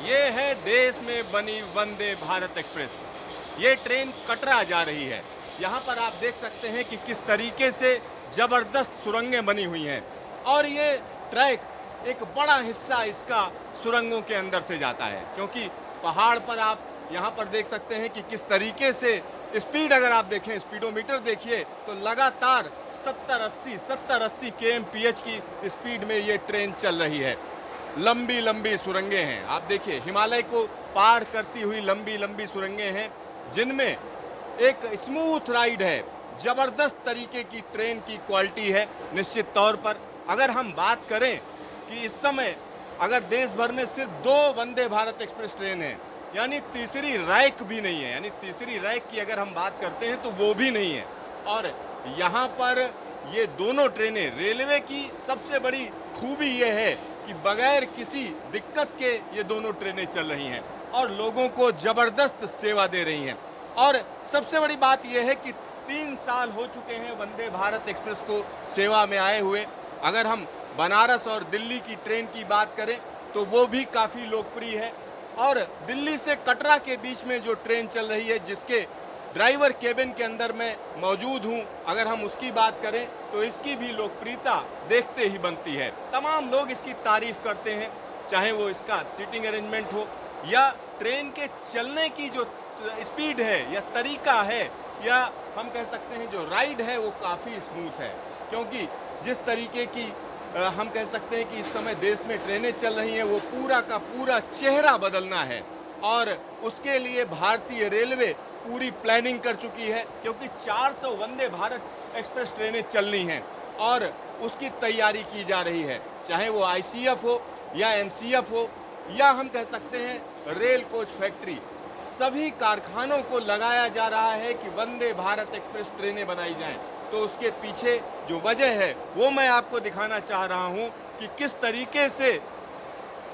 ये है देश में बनी वंदे भारत एक्सप्रेस। ये ट्रेन कटरा जा रही है। यहाँ पर आप देख सकते हैं कि किस तरीके से ज़बरदस्त सुरंगें बनी हुई हैं और ये ट्रैक एक बड़ा हिस्सा इसका सुरंगों के अंदर से जाता है, क्योंकि पहाड़ पर आप यहाँ पर देख सकते हैं कि किस तरीके से स्पीड, अगर आप देखें स्पीडोमीटर देखिए तो लगातार 70-80 kmph की स्पीड में ये ट्रेन चल रही है। लंबी लंबी सुरंगें हैं, आप देखिए हिमालय को पार करती हुई लंबी लंबी सुरंगें हैं जिनमें एक स्मूथ राइड है। ज़बरदस्त तरीके की ट्रेन की क्वालिटी है। निश्चित तौर पर अगर हम बात करें कि इस समय अगर देश भर में सिर्फ 2 वंदे भारत एक्सप्रेस ट्रेन है, यानी तीसरी रैक भी नहीं है, यानी तीसरी रैक की अगर हम बात करते हैं तो वो भी नहीं है। और यहाँ पर ये दोनों ट्रेनें, रेलवे की सबसे बड़ी खूबी ये है कि बगैर किसी दिक्कत के ये दोनों ट्रेनें चल रही हैं और लोगों को ज़बरदस्त सेवा दे रही हैं। और सबसे बड़ी बात यह है कि 3 साल हो चुके हैं वंदे भारत एक्सप्रेस को सेवा में आए हुए। अगर हम बनारस और दिल्ली की ट्रेन की बात करें तो वो भी काफ़ी लोकप्रिय है। और दिल्ली से कटरा के बीच में जो ट्रेन चल रही है, जिसके ड्राइवर केबिन के अंदर मैं मौजूद हूं, अगर हम उसकी बात करें तो इसकी भी लोकप्रियता देखते ही बनती है। तमाम लोग इसकी तारीफ करते हैं, चाहे वो इसका सीटिंग अरेंजमेंट हो या ट्रेन के चलने की जो स्पीड है या तरीका है, या हम कह सकते हैं जो राइड है वो काफ़ी स्मूथ है। क्योंकि जिस तरीके की हम कह सकते हैं कि इस समय देश में ट्रेनें चल रही हैं, वो पूरा का पूरा चेहरा बदलना है और उसके लिए भारतीय रेलवे पूरी प्लानिंग कर चुकी है, क्योंकि 400 वंदे भारत एक्सप्रेस ट्रेनें चलनी हैं और उसकी तैयारी की जा रही है। चाहे वो आईसीएफ हो या एमसीएफ हो या हम कह सकते हैं रेल कोच फैक्ट्री, सभी कारखानों को लगाया जा रहा है कि वंदे भारत एक्सप्रेस ट्रेनें बनाई जाएं। तो उसके पीछे जो वजह है वो मैं आपको दिखाना चाह रहा हूं कि किस तरीके से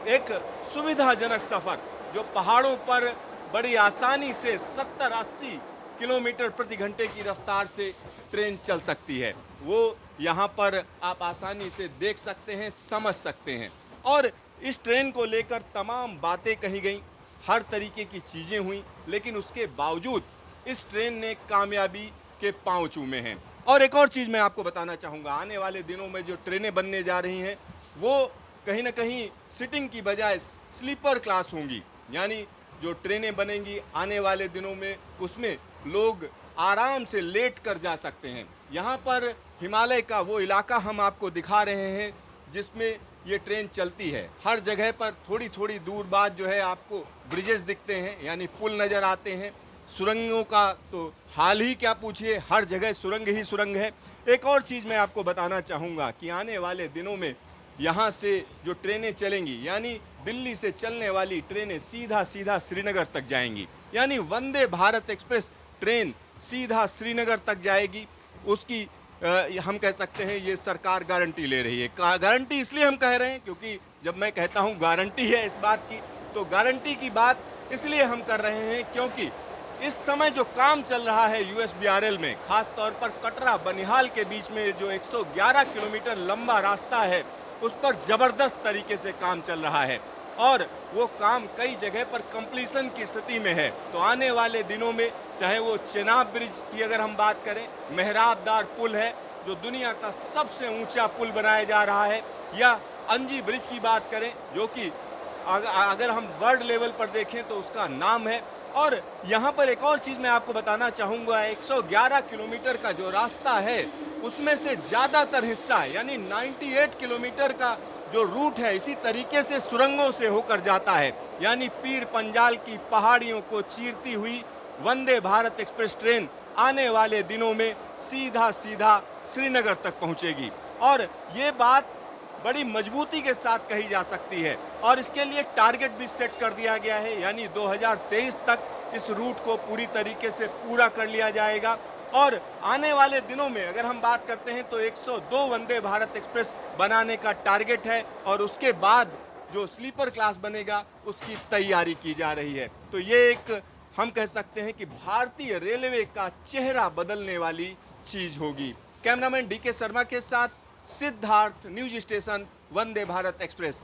एक सुविधाजनक सफ़र, जो पहाड़ों पर बड़ी आसानी से 70-80 किलोमीटर प्रति घंटे की रफ्तार से ट्रेन चल सकती है, वो यहाँ पर आप आसानी से देख सकते हैं, समझ सकते हैं। और इस ट्रेन को लेकर तमाम बातें कही गई, हर तरीके की चीज़ें हुई, लेकिन उसके बावजूद इस ट्रेन ने कामयाबी के पांव चूमे हैं। और एक और चीज़ मैं आपको बताना चाहूँगा, आने वाले दिनों में जो ट्रेनें बनने जा रही हैं वो कहीं ना कहीं सिटिंग की बजाय स्लीपर क्लास होंगी। यानी जो ट्रेनें बनेंगी आने वाले दिनों में, उसमें लोग आराम से लेट कर जा सकते हैं। यहाँ पर हिमालय का वो इलाका हम आपको दिखा रहे हैं जिसमें ये ट्रेन चलती है। हर जगह पर थोड़ी थोड़ी दूर बाद जो है आपको ब्रिजेस दिखते हैं, यानी पुल नज़र आते हैं। सुरंगों का तो हाल ही क्या पूछिए, हर जगह सुरंग ही सुरंग है। एक और चीज़ मैं आपको बताना चाहूँगा कि आने वाले दिनों में यहाँ से जो ट्रेनें चलेंगी, यानी दिल्ली से चलने वाली ट्रेनें सीधा सीधा श्रीनगर तक जाएंगी। यानी वंदे भारत एक्सप्रेस ट्रेन सीधा श्रीनगर तक जाएगी। उसकी हम कह सकते हैं ये सरकार गारंटी ले रही है। गारंटी इसलिए हम कह रहे हैं क्योंकि जब मैं कहता हूँ गारंटी है इस बात की, तो गारंटी की बात इसलिए हम कर रहे हैं क्योंकि इस समय जो काम चल रहा है यूएसबीआरएल में, खास तौर पर कटरा बनिहाल के बीच में जो 111 किलोमीटर लंबा रास्ता है, उस पर ज़बरदस्त तरीके से काम चल रहा है और वो काम कई जगह पर कंप्लीशन की स्थिति में है। तो आने वाले दिनों में चाहे वो चेनाब ब्रिज की अगर हम बात करें, मेहराबदार पुल है जो दुनिया का सबसे ऊंचा पुल बनाया जा रहा है, या अंजी ब्रिज की बात करें जो कि अगर हम वर्ल्ड लेवल पर देखें तो उसका नाम है। और यहाँ पर एक और चीज़ मैं आपको बताना चाहूँगा, 111 किलोमीटर का जो रास्ता है उसमें से ज़्यादातर हिस्सा यानी 98 किलोमीटर का जो रूट है इसी तरीके से सुरंगों से होकर जाता है। यानी पीर पंजाल की पहाड़ियों को चीरती हुई वंदे भारत एक्सप्रेस ट्रेन आने वाले दिनों में सीधा सीधा श्रीनगर तक पहुँचेगी। और ये बात बड़ी मजबूती के साथ कही जा सकती है और इसके लिए टारगेट भी सेट कर दिया गया है, यानी 2023 तक इस रूट को पूरी तरीके से पूरा कर लिया जाएगा। और आने वाले दिनों में अगर हम बात करते हैं तो 102 वंदे भारत एक्सप्रेस बनाने का टारगेट है और उसके बाद जो स्लीपर क्लास बनेगा उसकी तैयारी की जा रही है। तो ये एक हम कह सकते हैं कि भारतीय रेलवे का चेहरा बदलने वाली चीज़ होगी। कैमरामैन डीके शर्मा के साथ Siddharth, news station, Vande Bharat express.